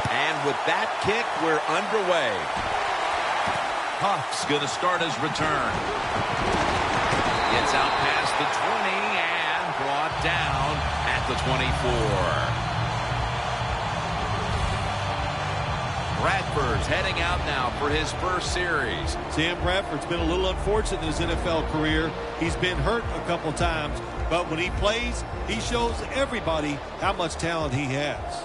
And with that kick, we're underway. Huff's going to start his return. Gets out past the 20 and brought down at the 24. Bradford's heading out now for his first series. Sam Bradford's been a little unfortunate in his NFL career. He's been hurt a couple times, but when he plays, he shows everybody how much talent he has.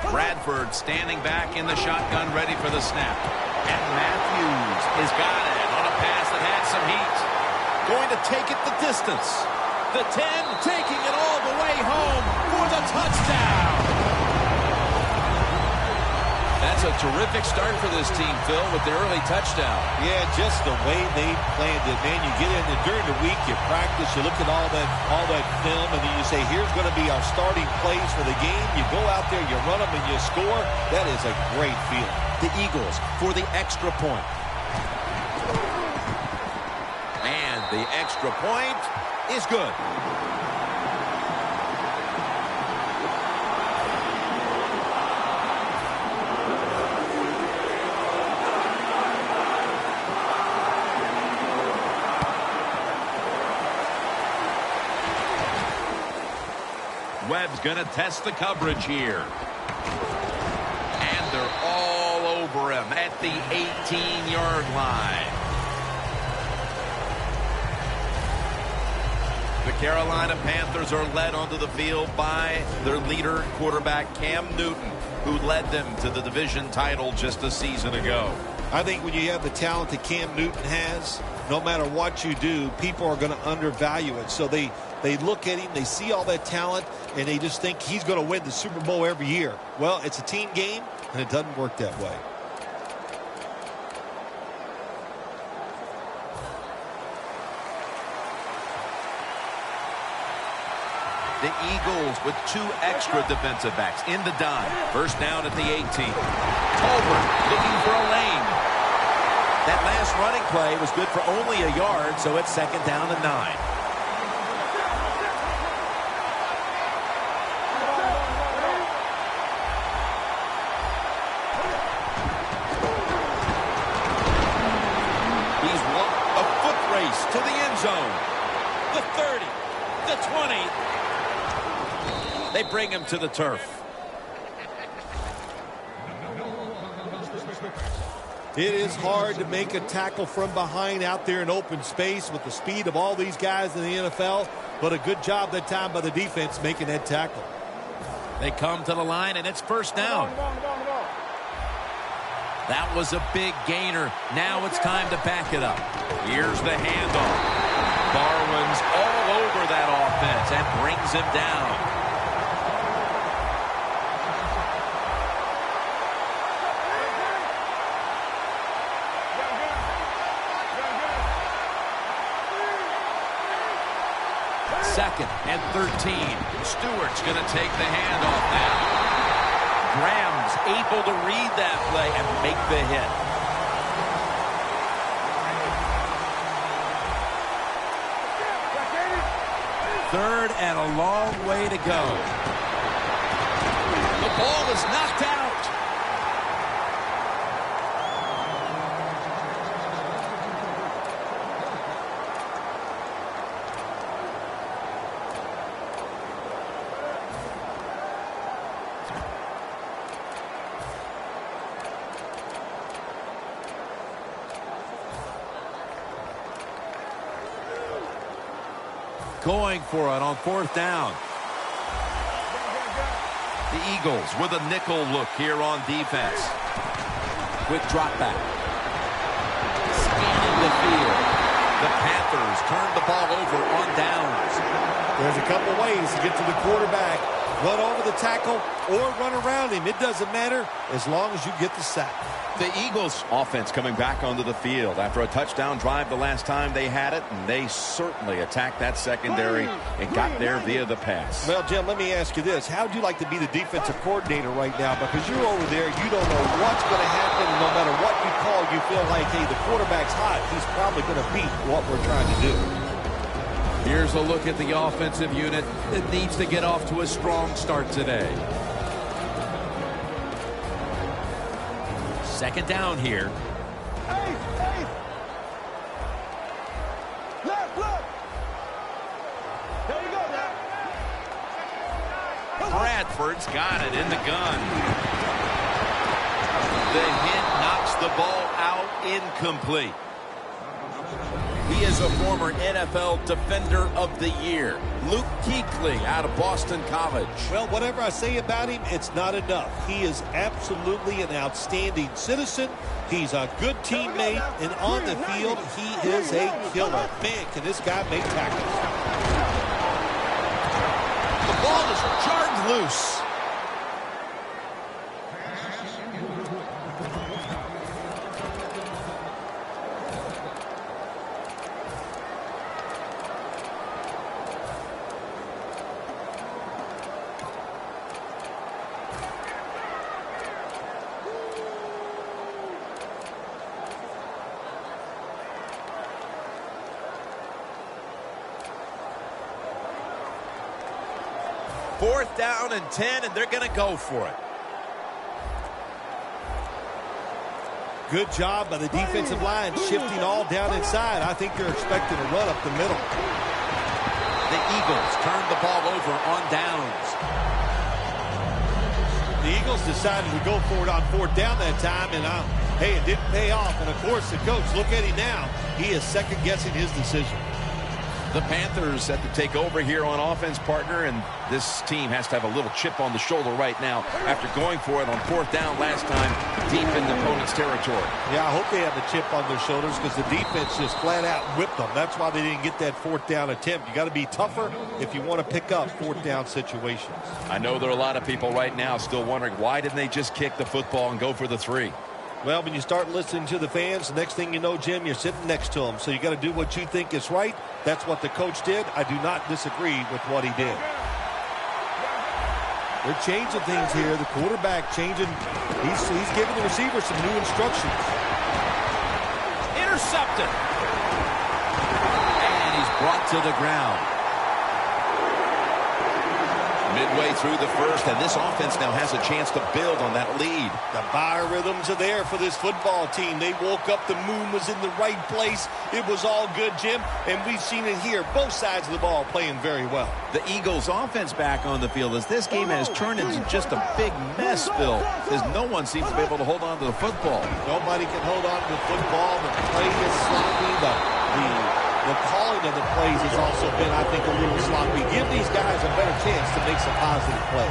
Bradford standing back in the shotgun, ready for the snap. And Matthews has got it on a pass that had some heat. Going to take it the distance. The 10, taking it all the way home for the touchdown. That's a terrific start for this team, Phil, with the early touchdown. Yeah, just the way they planned it, man. You get in there during the week, you practice, you look at all that film, and then you say, here's going to be our starting plays for the game. You go out there, you run them, and you score. That is a great feeling. The Eagles for the extra point. And the extra point is good. Webb's going to test the coverage here. And they're all over him at the 18-yard line. The Carolina Panthers are led onto the field by their leader, quarterback Cam Newton, who led them to the division title just a season ago. I think when you have the talent that Cam Newton has, no matter what you do, people are going to undervalue it. So they look at him, they see all that talent, and they just think he's going to win the Super Bowl every year. Well, it's a team game, and it doesn't work that way. The Eagles with 2 extra defensive backs in the dime. First down at the 18. Tolbert looking for a lane. That last running play was good for only a yard, so it's second down and 9. He's won a foot race to the end zone. The 30, the 20. They bring him to the turf. It is hard to make a tackle from behind out there in open space with the speed of all these guys in the NFL, but a good job that time by the defense making that tackle. They come to the line, and it's first down. That was a big gainer. Now it's time to back it up. Here's the handoff. Barwin's all over that offense and brings him down. Second and 13. Stewart's going to take the handoff now. Graham's able to read that play and make the hit. Third and a long way to go. The ball is knocked out. Going for it on fourth down. The Eagles with a nickel look here on defense. Quick drop back. Scanning the field. The Panthers turn the ball over on downs. There's a couple ways to get to the quarterback. run over the tackle, or run around him. It doesn't matter as long as you get the sack. The Eagles offense coming back onto the field after a touchdown drive the last time they had it, and they certainly attacked that secondary and got there via the pass. Well, Jim, let me ask you this. How would you like to be the defensive coordinator right now? Because you're over there, you don't know what's going to happen. No matter what you call, you feel like, hey, the quarterback's hot. He's probably going to beat what we're trying to do. Here's a look at the offensive unit that needs to get off to a strong start today. Second down here. Hey. Look. There you go, now. Bradford's got it in the gun. The hit knocks the ball out, incomplete. He is a former NFL Defender of the Year. Luke Kuechly out of Boston College. Well, whatever I say about him, it's not enough. He is absolutely an outstanding citizen. He's a good teammate, and on the field, he is a killer. Man, can this guy make tackles. The ball is jarred loose. Fourth down and 10, and they're going to go for it. Good job by the defensive line, shifting all down inside. I think they're expecting a run up the middle. The Eagles turn the ball over on downs. The Eagles decided to go for it on fourth down that time, and hey, it didn't pay off. And, of course, the coach, look at him now. He is second-guessing his decision. The Panthers set to take over here on offense, partner, and this team has to have a little chip on the shoulder right now after going for it on fourth down last time deep in the opponent's territory. Yeah, I hope they have a chip on their shoulders because the defense just flat out whipped them. That's why they didn't get that fourth down attempt. You got to be tougher if you want to pick up fourth down situations. I know there are a lot of people right now still wondering why didn't they just kick the football and go for the 3? Well, when you start listening to the fans, the next thing you know, Jim, you're sitting next to them. So you got to do what you think is right. That's what the coach did. I do not disagree with what he did. They're changing things here. The quarterback changing. He's giving the receiver some new instructions. Intercepted. And he's brought to the ground. Midway through the first, and this offense now has a chance to build on that lead. The biorhythms are there for this football team. They woke up, the moon was in the right place. It was all good, Jim, and we've seen it here. Both sides of the ball playing very well. The Eagles offense back on the field as this game has turned into just a big mess, Bill, as no one seems to be able to hold on to the football. Nobody can hold on to the football. The play is sloppy. The calling of the plays has also been, I think, a little sloppy. Give these guys a better chance to make some positive plays.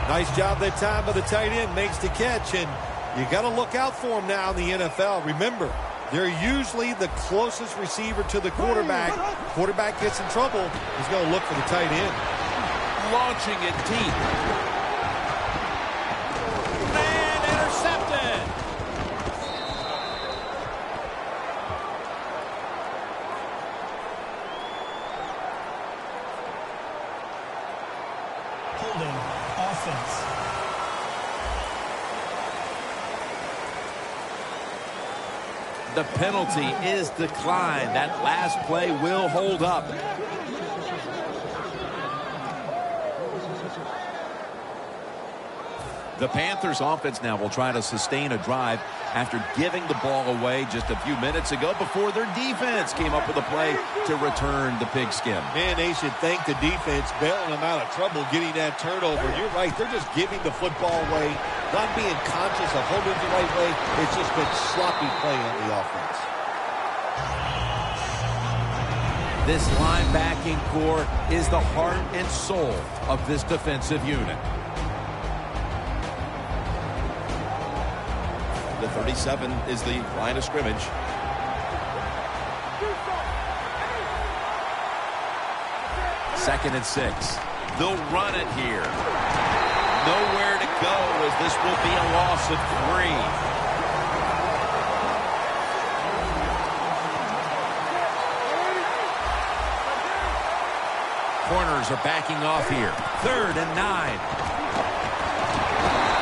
Nice job that time by the tight end. Makes the catch, and you got to look out for him now in the NFL. Remember, they're usually the closest receiver to the quarterback. Quarterback gets in trouble, he's going to look for the tight end. Launching it deep. And intercepted. Holding offense. The penalty is declined. That last play will hold up. The Panthers offense now will try to sustain a drive after giving the ball away just a few minutes ago before their defense came up with a play to return the pigskin. Man, they should thank the defense bailing them out of trouble getting that turnover. You're right. They're just giving the football away, not being conscious of holding it the right way. It's just been sloppy play on the offense. This linebacking core is the heart and soul of this defensive unit. The 37 is the line of scrimmage. Second and 6. They'll run it here. Nowhere to go as this will be a loss of 3. Corners are backing off here. 3rd and 9.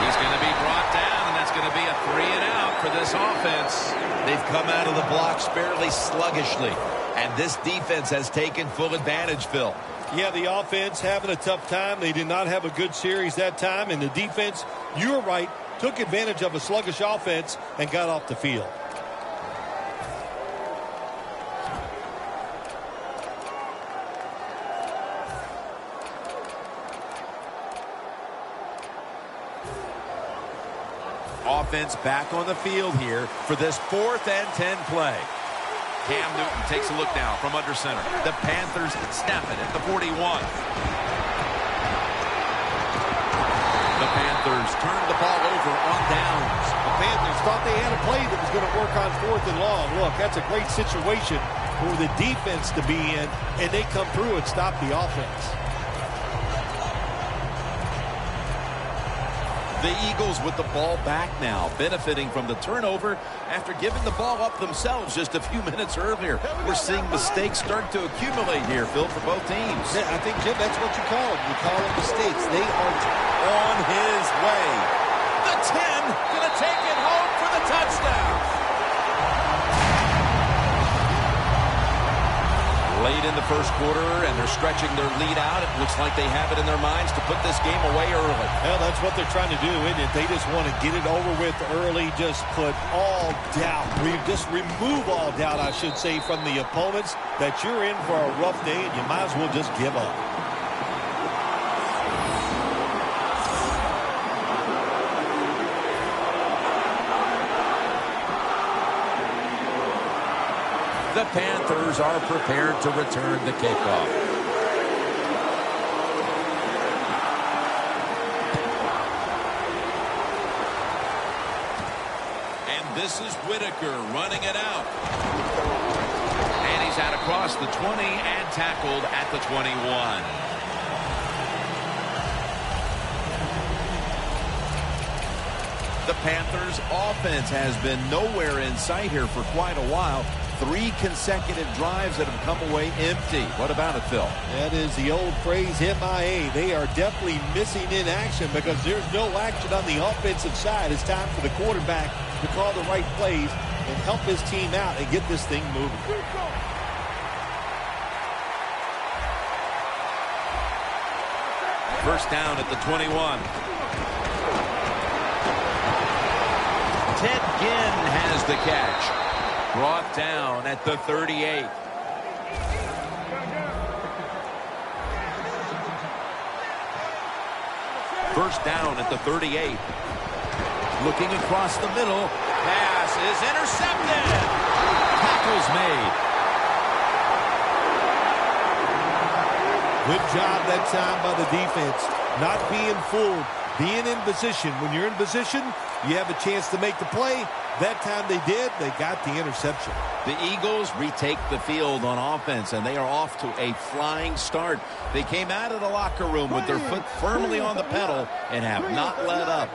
He's going to be brought down, and that's going to be a 3 and out for this offense. They've come out of the blocks fairly sluggishly, and this defense has taken full advantage, Phil. Yeah, the offense having a tough time. They did not have a good series that time, and the defense, you were right, took advantage of a sluggish offense and got off the field. Offense back on the field here for this 4th and 10 play. Cam Newton takes a look now from under center. The Panthers snap it at the 41. The Panthers turn the ball over on downs. The Panthers thought they had a play that was going to work on 4th and long. Look, that's a great situation for the defense to be in, and they come through and stop the offense. The Eagles with the ball back now, benefiting from the turnover after giving the ball up themselves just a few minutes earlier. We're seeing mistakes start to accumulate here, Phil, for both teams. Yeah, I think, Jim, that's what you call them. You call them mistakes. They are on his way. The 10 going to take it home for the touchdown. Late in the first quarter, and they're stretching their lead out. It looks like they have it in their minds to put this game away early. Well, that's what they're trying to do, isn't it? They just want to get it over with early, just put all doubt. Just remove all doubt, I should say, from the opponents that you're in for a rough day, and you might as well just give up. The Panthers are prepared to return the kickoff. And this is Whitaker running it out. And he's out across the 20 and tackled at the 21. The Panthers' offense has been nowhere in sight here for quite a while. 3 consecutive drives that have come away empty. What about it, Phil? That is the old phrase, MIA. They are definitely missing in action because there's no action on the offensive side. It's time for the quarterback to call the right plays and help his team out and get this thing moving. First down at the 21. Ted Ginn has the catch. Brought down at the 38. First down at the 38. Looking across the middle. Pass is intercepted. Tackle's made. Good job that time by the defense. Not being fooled. Being in position. When you're in position, you have a chance to make the play. That time they did, they got the interception. The Eagles retake the field on offense, and they are off to a flying start. They came out of the locker room with their foot firmly on the pedal and have not let up.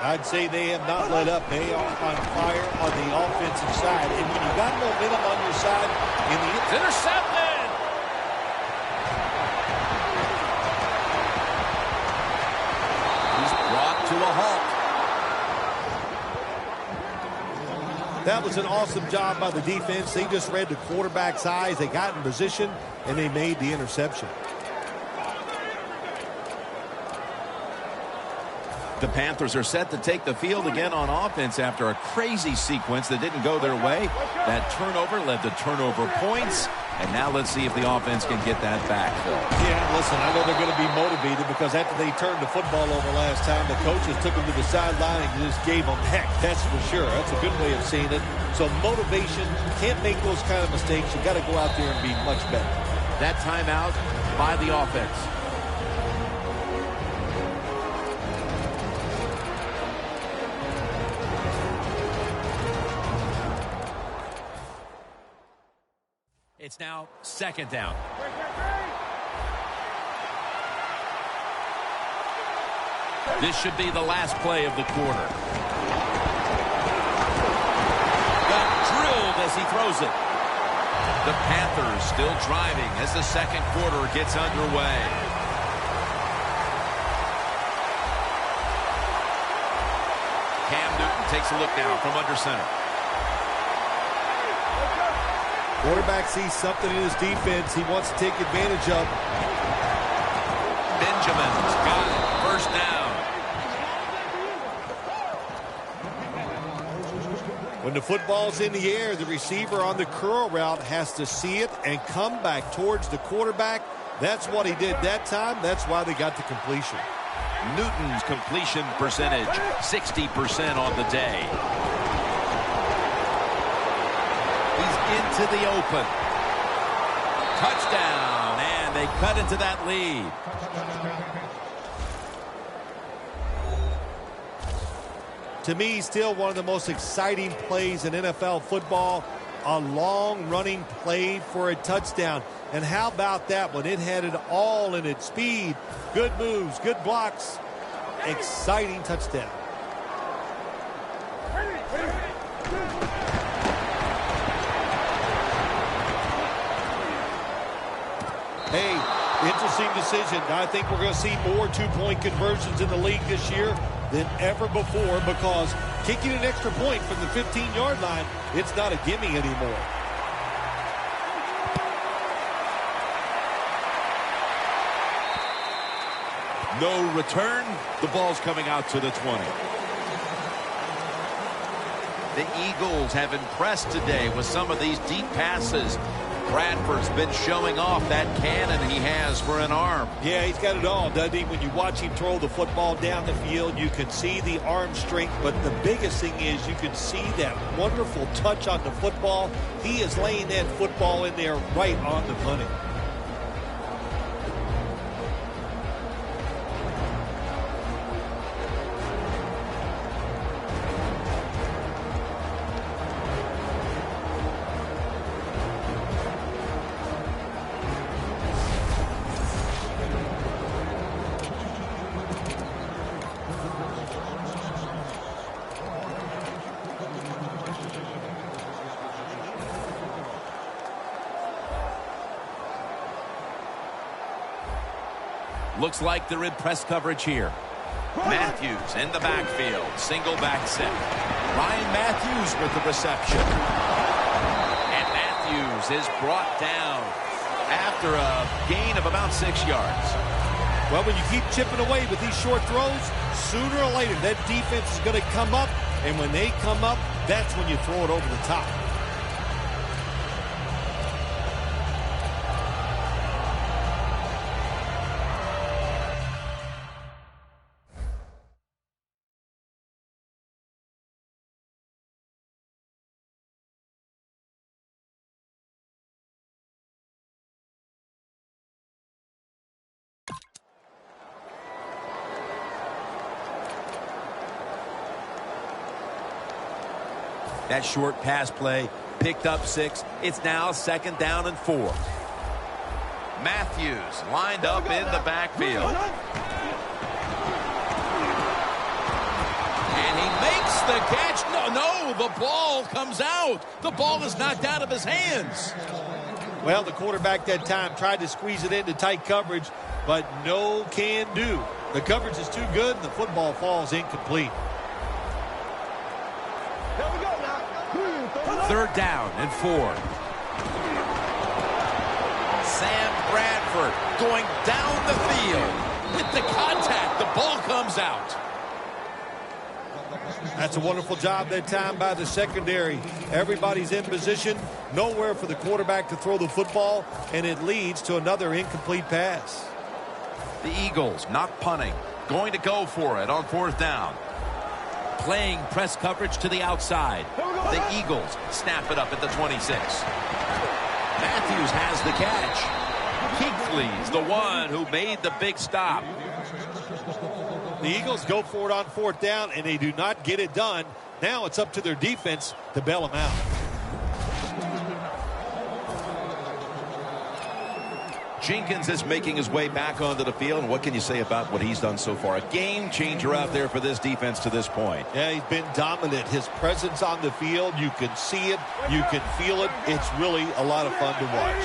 I'd say they have not let up. They are on fire on the offensive side. And when you got momentum on your side, It's intercepted! He's brought to a halt. That was an awesome job by the defense. They just read the quarterback's eyes. They got in position, and they made the interception. The Panthers are set to take the field again on offense after a crazy sequence that didn't go their way. That turnover led to turnover points. And now let's see if the offense can get that back, Phil. Yeah, listen, I know they're going to be motivated because after they turned the football over last time, the coaches took them to the sideline and just gave them heck. That's for sure. That's a good way of seeing it. So motivation, can't make those kind of mistakes. You got to go out there and be much better. That timeout by the offense. It's now second down. This should be the last play of the quarter. Got drilled as he throws it. The Panthers still driving as the second quarter gets underway. Cam Newton takes a look now from under center. Quarterback sees something in his defense he wants to take advantage of. Benjamin's got it. First down. When the football's in the air, the receiver on the curl route has to see it and come back towards the quarterback. That's what he did that time. That's why they got the completion. Newton's completion percentage, 60% on the day. He's into the open. Touchdown, and they cut into that lead. To me, still one of the most exciting plays in NFL football. A long running play for a touchdown. And how about that one? It had it all in its speed. Good moves, good blocks. Exciting touchdown. Hey, interesting decision. I think we're going to see more two-point conversions in the league this year than ever before, because kicking an extra point from the 15-yard line, it's not a gimme anymore. No return. The ball's coming out to the 20. The Eagles have impressed today with some of these deep passes. Bradford's been showing off that cannon he has for an arm. Yeah, he's got it all, doesn't he? When you watch him throw the football down the field, you can see the arm strength, but the biggest thing is you can see that wonderful touch on the football. He is laying that football in there right on the money. Looks like they're in press coverage here. Matthews in the backfield. Single back set. Ryan Matthews with the reception. And Matthews is brought down after a gain of about 6 yards. Well, when you keep chipping away with these short throws, sooner or later that defense is going to come up. And when they come up, that's when you throw it over the top. That short pass play picked up 6. It's now 2nd down and 4. Matthews lined up in the backfield. And he makes the catch. No, the ball comes out. The ball is knocked out of his hands. Well, the quarterback that time tried to squeeze it into tight coverage, but no can do. The coverage is too good, and the football falls incomplete. 3rd down and 4. Sam Bradford going down the field. With the contact, the ball comes out. That's a wonderful job that time by the secondary. Everybody's in position. Nowhere for the quarterback to throw the football, and it leads to another incomplete pass. The Eagles not punting. Going to go for it on 4th down. Playing press coverage to the outside. The Eagles snap it up at the 26. Matthews has the catch. Kuechly's the one who made the big stop. The Eagles go for it on 4th down, and they do not get it done. Now it's up to their defense to bail them out. Jenkins is making his way back onto the field, and what can you say about what he's done so far? A game changer out there for this defense to this point. Yeah, he's been dominant. His presence on the field, you can see it, you can feel it. It's really a lot of fun to watch.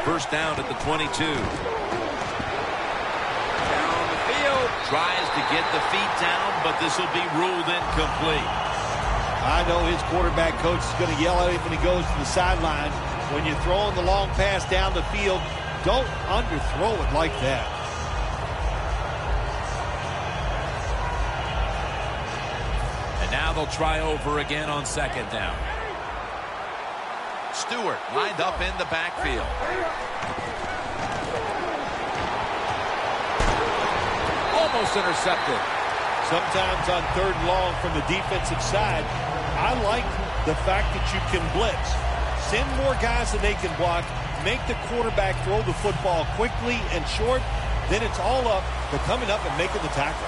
First down at the 22. Down the field. Tries to get the feet down, but this will be ruled incomplete. I know his quarterback coach is going to yell at him when he goes to the sideline. When you're throwing the long pass down the field, don't underthrow it like that. And now they'll try over again on second down. Stewart lined up in the backfield. Almost intercepted. Sometimes on third and long from the defensive side, I like the fact that you can blitz. Send more guys than they can block. Make the quarterback throw the football quickly and short. Then it's all up to coming up and making the tackle.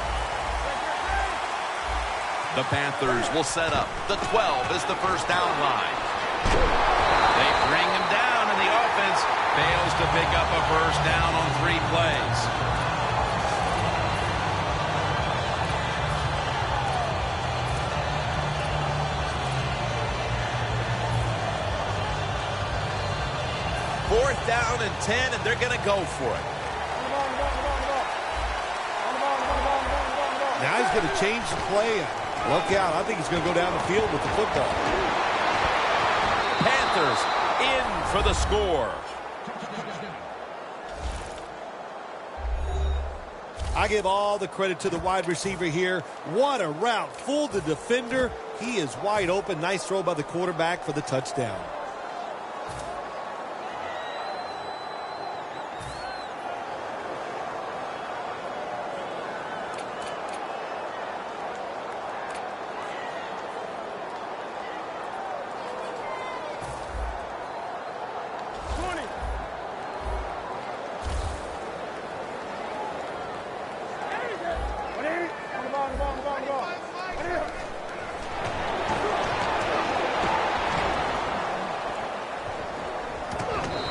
The Panthers will set up. The 12 is the first down line. They bring him down, and the offense fails to pick up a first down on 3 plays. Fourth down and 10, and they're going to go for it. Now he's going to change the play. Look out. I think he's going to go down the field with the football. Panthers in for the score. I give all the credit to the wide receiver here. What a route. Fooled the defender. He is wide open. Nice throw by the quarterback for the touchdown.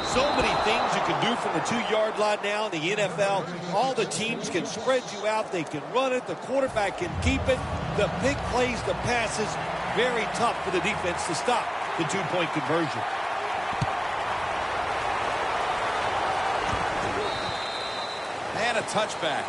So many things you can do from the 2-yard line now in the NFL. All the teams can spread you out. They can run it. The quarterback can keep it. The big plays, the passes, very tough for the defense to stop the 2-point conversion. And a touchback.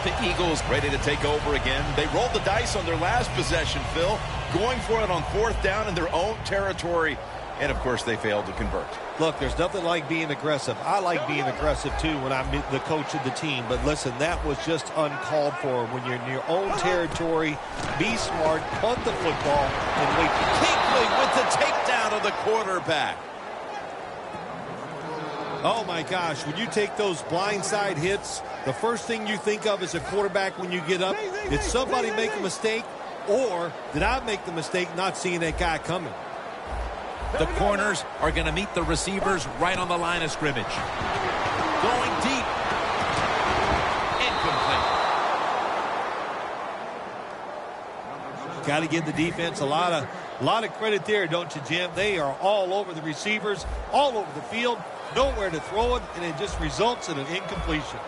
The Eagles ready to take over again. They rolled the dice on their last possession, Phil, going for it on fourth down in their own territory. And, of course, they failed to convert. Look, there's nothing like being aggressive. I like being aggressive, too, when I'm the coach of the team. But, listen, that was just uncalled for. When you're in your own territory, be smart, punt the football, and wait. Kuechly with the takedown of the quarterback. Oh, my gosh. When you take those blindside hits, the first thing you think of as a quarterback when you get up, did somebody make a mistake, or did I make the mistake not seeing that guy coming? The corners are going to meet the receivers right on the line of scrimmage. Going deep. Incomplete. Got to give the defense a lot of credit there, don't you, Jim? They are all over the receivers, all over the field, nowhere to throw it, and it just results in an incompletion.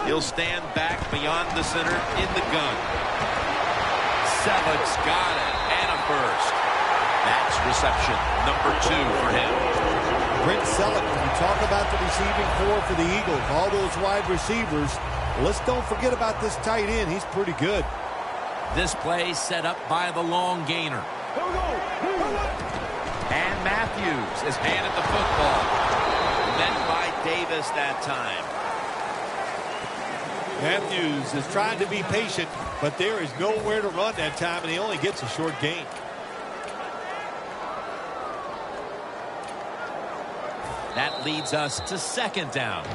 He'll stand back beyond the center in the gun. Selig's got it, and a first. That's reception number 2 for him. Brent Selig, when you talk about the receiving core for the Eagles, all those wide receivers, let's don't forget about this tight end. He's pretty good. This play set up by the long gainer. And Matthews is handed the football. Met by Davis that time. Matthews is trying to be patient, but there is nowhere to run that time, and he only gets a short gain. That leads us to second down.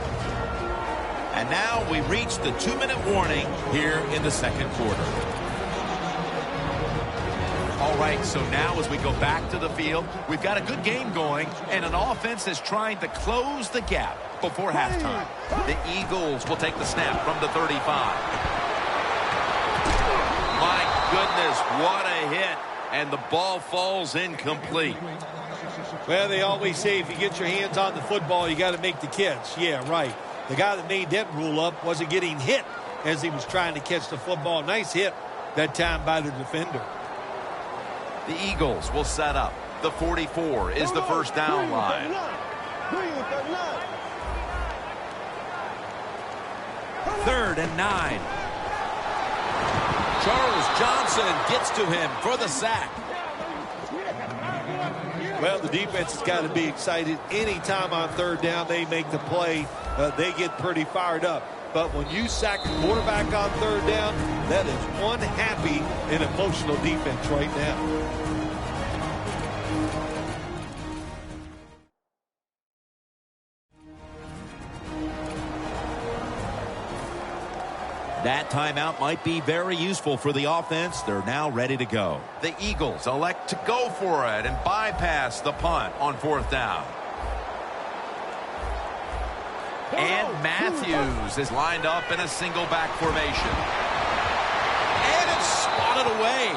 And now we reach the 2-minute warning here in the second quarter. All right, so now as we go back to the field, we've got a good game going, and an offense is trying to close the gap before halftime. The Eagles will take the snap from the 35. My goodness, what a hit. And the ball falls incomplete. Well, they always say if you get your hands on the football, you got to make the catch. Yeah, right. The guy that made that rule up wasn't getting hit as he was trying to catch the football. Nice hit that time by the defender. The Eagles will set up. The 44 is the first down line. Third and 9. Charles Johnson gets to him for the sack. Well, the defense has got to be excited. Anytime on third down they make the play, they get pretty fired up. But when you sack the quarterback on third down, that is one happy and emotional defense right now. That timeout might be very useful for the offense. They're now ready to go. The Eagles elect to go for it and bypass the punt on fourth down. And Matthews is lined up in a single back formation. And it's spotted away.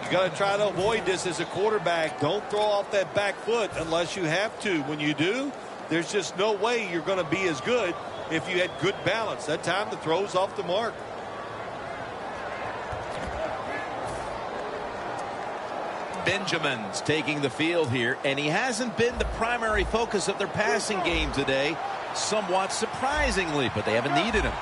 You got to try to avoid this as a quarterback. Don't throw off that back foot unless you have to. When you do, there's just no way you're going to be as good if you had good balance. That time the throw's off the mark. Benjamin's taking the field here, and he hasn't been the primary focus of their passing game today, somewhat surprisingly, but they haven't needed him.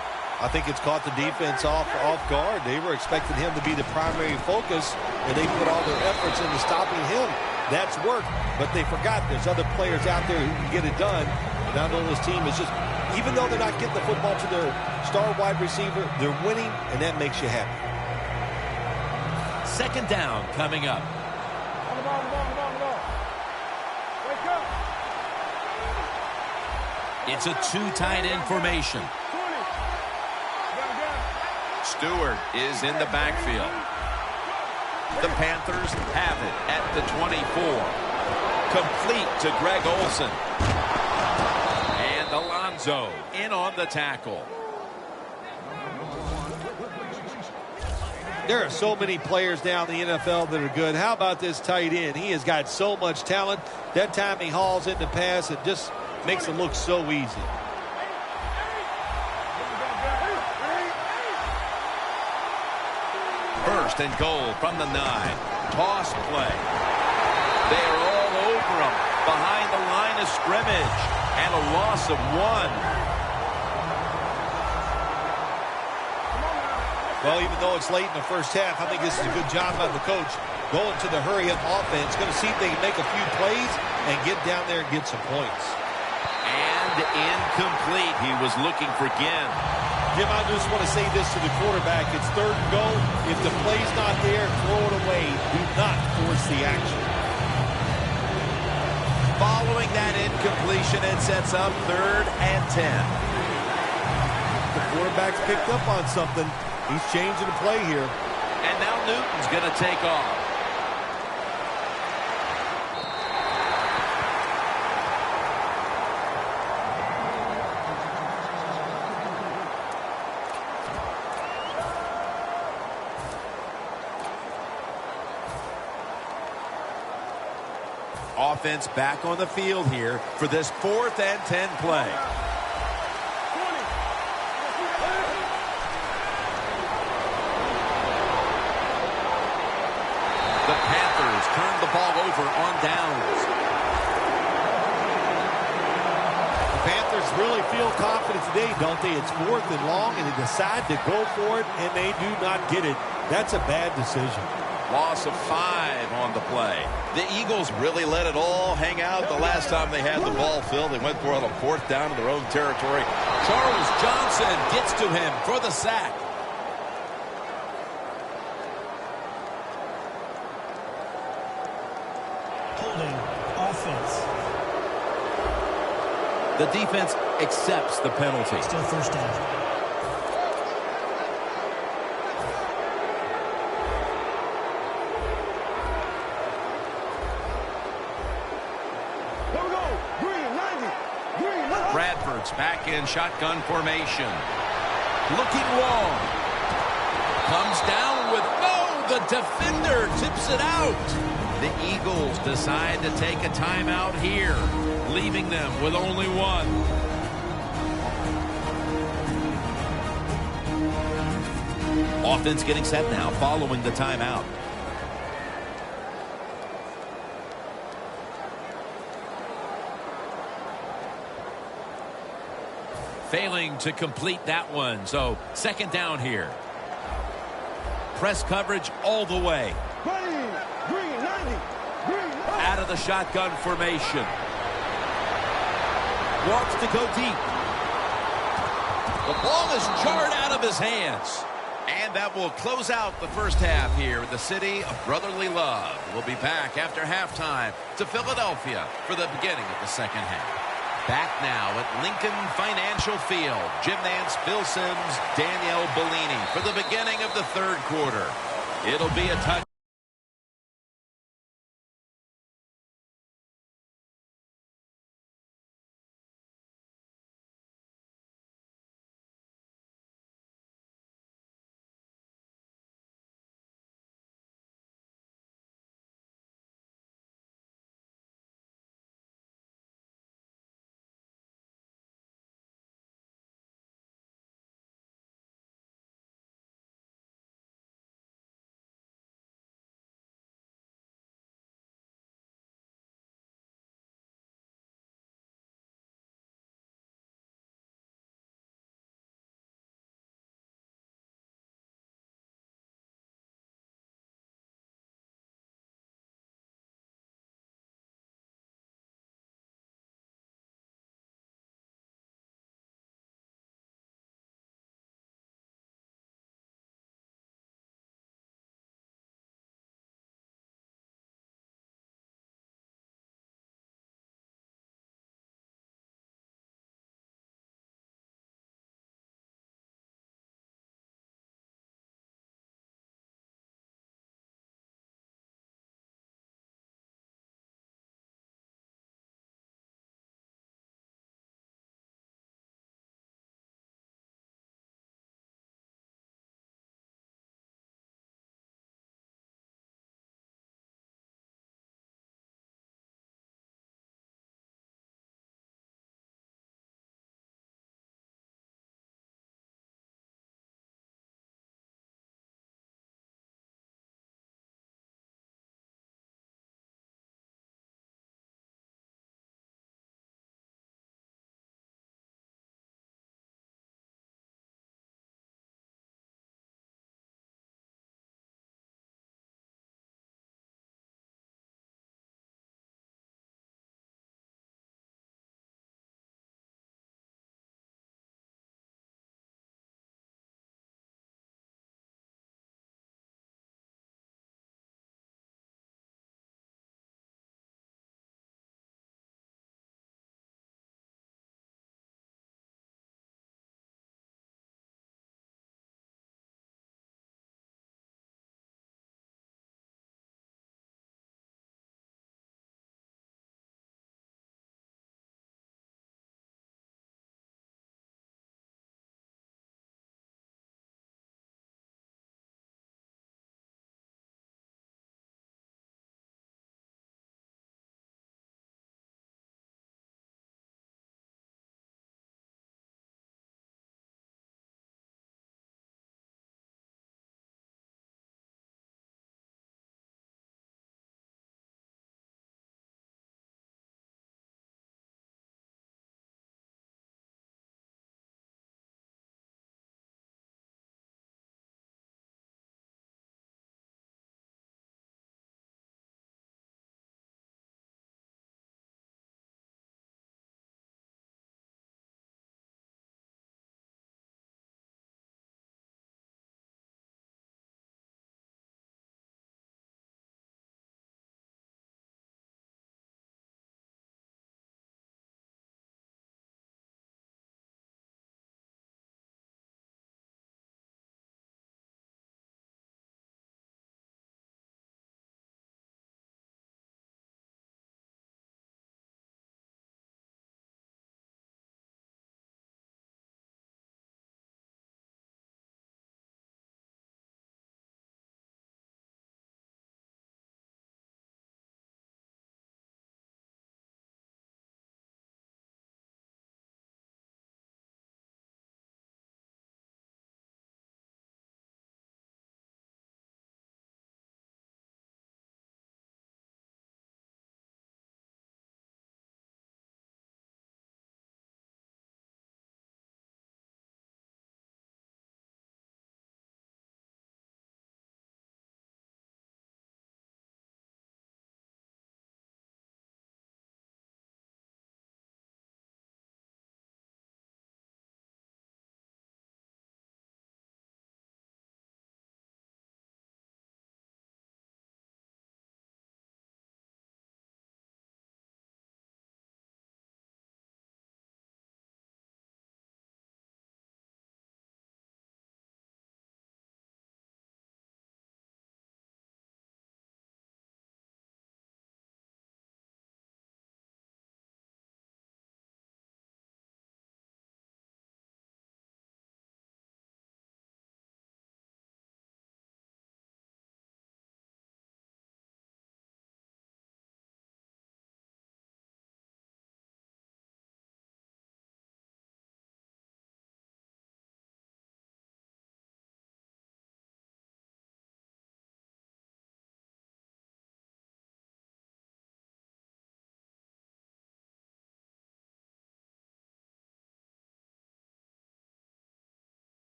I think it's caught the defense off guard. They were expecting him to be the primary focus, and they put all their efforts into stopping him. That's worked, but they forgot there's other players out there who can get it done. Now this team is just, even though they're not getting the football to their star wide receiver, they're winning, and that makes you happy. Second down coming up. Wake up. It's a two tight end formation. Stewart is in the backfield. The Panthers have it at the 24. Complete to Greg Olsen. And Alonzo in on the tackle. There are so many players now in the NFL that are good. How about this tight end? He has got so much talent. That time he hauls in the pass, it just makes it look so easy. First and goal from the 9. Toss play. They are all over him behind the line of scrimmage. And a loss of 1. Well, even though it's late in the first half, I think this is a good job by the coach. Going to the hurry-up offense. Going to see if they can make a few plays and get down there and get some points. And incomplete. He was looking for Ginn. Jim, I just want to say this to the quarterback. It's third and goal. If the play's not there, throw it away. Do not force the action. Following that incompletion, it sets up 3rd and 10. The quarterback's picked up on something. He's changing the play here. And now Newton's going to take off. Offense back on the field here for this 4th and 10 play. The Panthers turn the ball over on downs. The Panthers really feel confident today, don't they? It's 4th and long, and they decide to go for it, and they do not get it. That's a bad decision. Loss of 5 on the play. The Eagles really let it all hang out the last time they had the ball filled. They went for it on 4th down in their own territory. Charles Johnson gets to him for the sack. Holding offense. The defense accepts the penalty. Still first down. Bradford's back in shotgun formation. Looking long. Comes down with, oh, the defender tips it out. The Eagles decide to take a timeout here, leaving them with only one. Offense getting set now following the timeout. Failing to complete that one, so second down here. Press coverage all the way. Out of the shotgun formation. Wants to go deep. The ball is jarred out of his hands. And that will close out the first half here in the city of brotherly love. We'll be back after halftime to Philadelphia for the beginning of the second half. Back now at Lincoln Financial Field. Jim Nance, Bill Sims, Danielle Bellini for the beginning of the third quarter. It'll be a touch.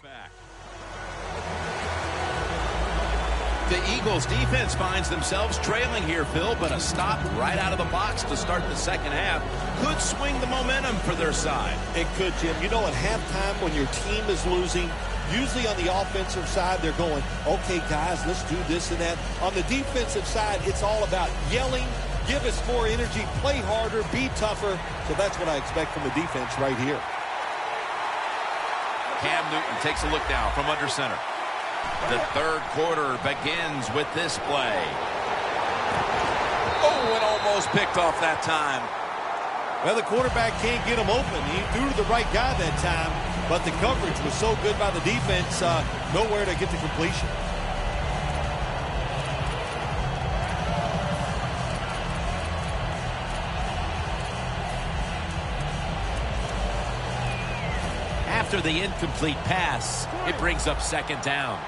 Back. The Eagles defense finds themselves trailing here, Phil, but a stop right out of the box to start the second half could swing the momentum for their side. It could, Jim. You know, at halftime when your team is losing, usually on the offensive side, they're going, okay, guys, let's do this and that. On the defensive side, it's all about yelling, give us more energy, play harder, be tougher. So that's what I expect from the defense right here. Cam Newton takes a look now from under center. The third quarter begins with this play. Oh, it almost picked off that time. Well, the quarterback can't get him open. He threw to the right guy that time, but the coverage was so good by the defense, nowhere to get the completion. After the incomplete pass, it brings up second down.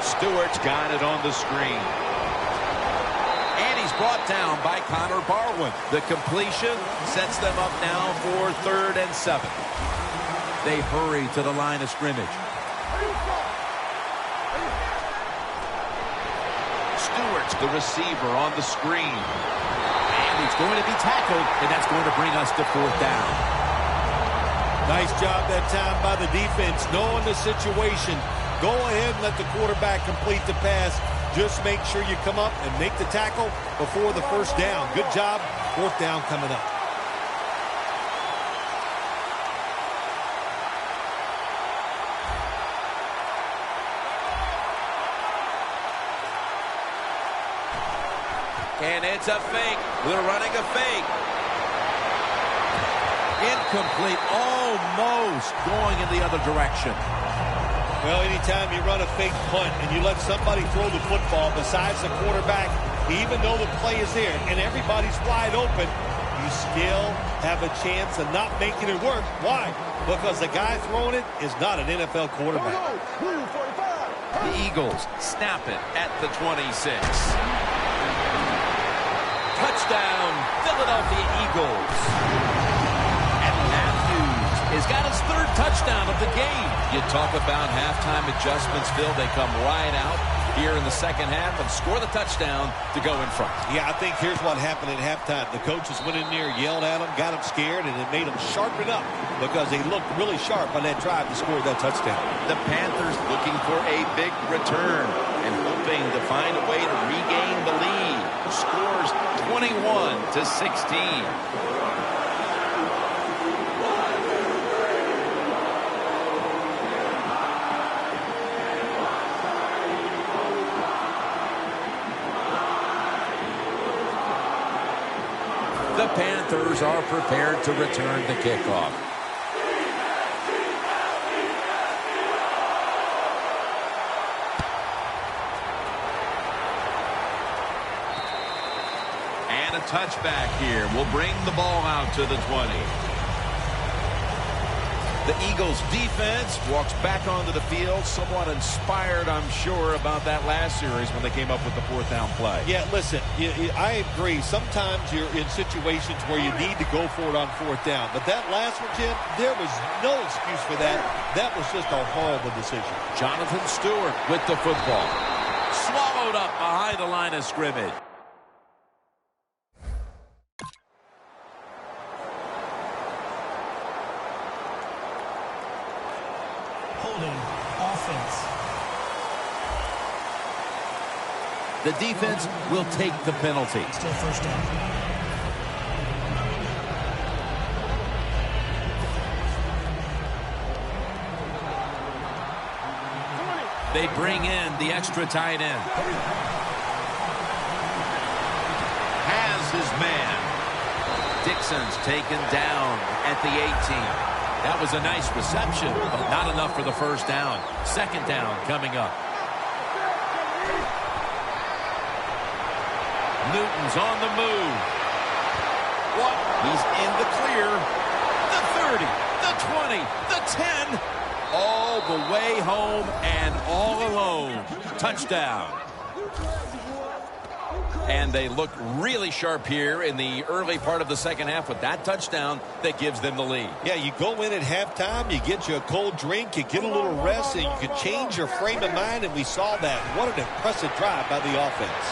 Stewart's got it on the screen. And he's brought down by Connor Barwin. The completion sets them up now for 3rd and 7. They hurry to the line of scrimmage. Stewart's the receiver on the screen. He's going to be tackled, and that's going to bring us to 4th down. Nice job that time by the defense, knowing the situation. Go ahead and let the quarterback complete the pass. Just make sure you come up and make the tackle before the first down. Good job. 4th down coming up. And it's a fake. They're running a fake. Incomplete. Almost going in the other direction. Well, anytime you run a fake punt and you let somebody throw the football besides the quarterback, even though the play is there and everybody's wide open, you still have a chance of not making it work. Why? Because the guy throwing it is not an NFL quarterback. The Eagles snap it at the 26. Touchdown, Philadelphia Eagles. And Matthews has got his 3rd touchdown of the game. You talk about halftime adjustments, Phil. They come right out here in the second half and score the touchdown to go in front. Yeah, I think here's what happened at halftime. The coaches went in there, yelled at them, got them scared, and it made them sharpen up because they looked really sharp on that drive to score that touchdown. The Panthers looking for a big return and hoping to find a way to regain the lead. Scores 21-16. The Panthers are prepared to return the kickoff. And a touchback here will bring the ball out to the 20. The Eagles defense walks back onto the field, somewhat inspired, I'm sure, about that last series when they came up with the 4th down play. Yeah, listen, I agree. Sometimes you're in situations where you need to go for it on 4th down. But that last one, Jim, there was no excuse for that. That was just a horrible decision. Jonathan Stewart with the football. Swallowed up behind the line of scrimmage. Offense. The defense will take the penalty. Still 1st down. They bring in the extra tight end. Has his man. Dixon's taken down at the 18. That was a nice reception, but not enough for the 1st down. 2nd down coming up. Newton's on the move. What? He's in the clear. The 30, the 20, the 10. All the way home and all alone. Touchdown. And they look really sharp here in the early part of the second half with that touchdown that gives them the lead. Yeah, you go in at halftime, you get you a cold drink, you get a little rest, and you can change your frame of mind, and we saw that. What an impressive drive by the offense.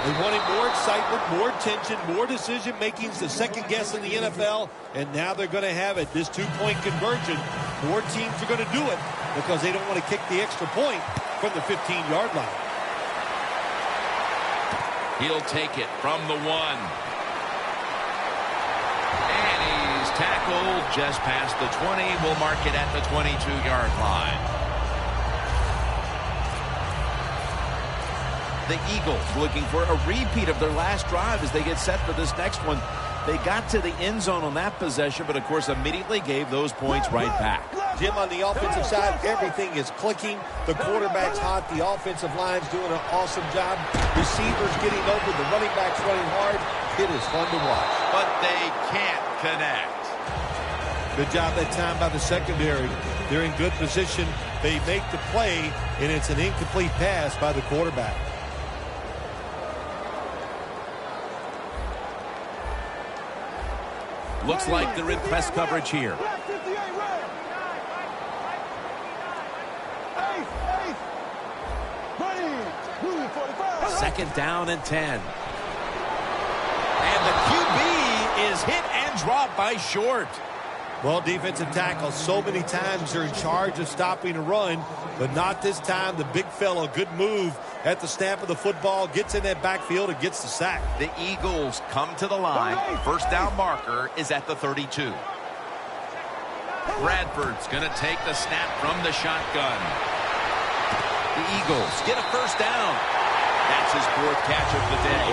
They wanted more excitement, more tension, more decision-making, the second guess in the NFL, and now they're going to have it. This two-point conversion, more teams are going to do it because they don't want to kick the extra point from the 15-yard line. He'll take it from the 1. And he's tackled just past the 20. We'll mark it at the 22-yard line. The Eagles looking for a repeat of their last drive as they get set for this next one. They got to the end zone on that possession, but of course immediately gave those points right back. Jim, on the offensive side, everything is clicking. The quarterback's hot. The offensive line's doing an awesome job. Receivers getting open. The running back's running hard. It is fun to watch. But they can't connect. Good job that time by the secondary. They're in good position. They make the play, and it's an incomplete pass by the quarterback. Looks like they're in press coverage here. Second down and 10. And the QB is hit and dropped by Short. Well, defensive tackles, so many times they're in charge of stopping a run, but not this time. The big fellow, good move at the snap of the football, gets in that backfield and gets the sack. The Eagles come to the line. First down marker is at the 32. Bradford's going to take the snap from the shotgun. The Eagles get a first down. That's his 4th catch of the day.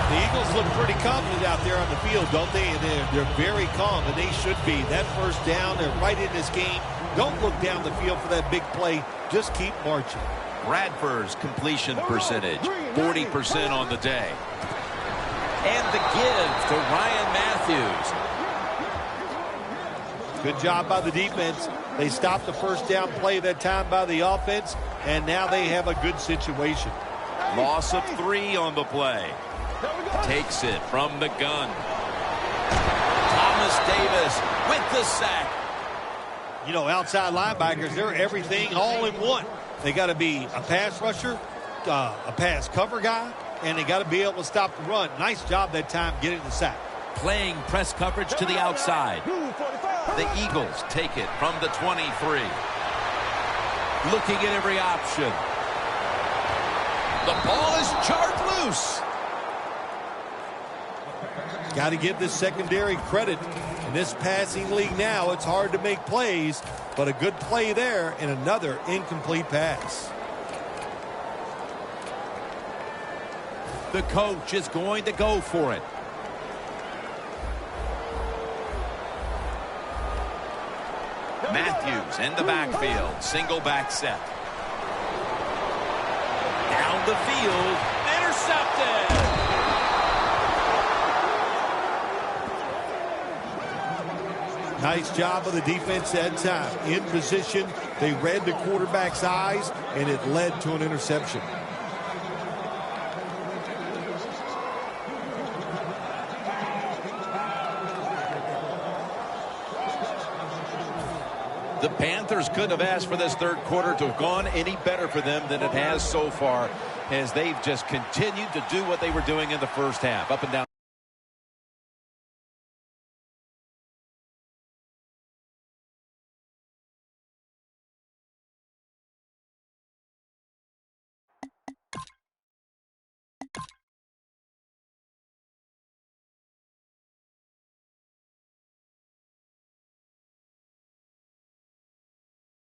The Eagles look pretty confident out there on the field, don't they? And they're very calm, and they should be. That first down, they're right in this game. Don't look down the field for that big play. Just keep marching. Bradford's completion percentage, 40% on the day. And the give to Ryan Matthews. Good job by the defense. They stopped the first down play that time by the offense, and now they have a good situation. Loss of 3 on the play. Takes it from the gun. Thomas Davis with the sack. You know, outside linebackers, they're everything all in one. They got to be a pass rusher, a pass cover guy, and they got to be able to stop the run. Nice job that time getting the sack. Playing press coverage to the outside. The Eagles take it from the 23. Looking at every option. The ball is jarred loose. Got to give this secondary credit. In this passing league now, it's hard to make plays, but a good play there and another incomplete pass. The coach is going to go for it. Matthews in the backfield. Single back set. Down the field. Intercepted. Nice job of the defense that time. In position, they read the quarterback's eyes, and it led to an interception. The Panthers couldn't have asked for this third quarter to have gone any better for them than it has so far, as they've just continued to do what they were doing in the first half. Up and down.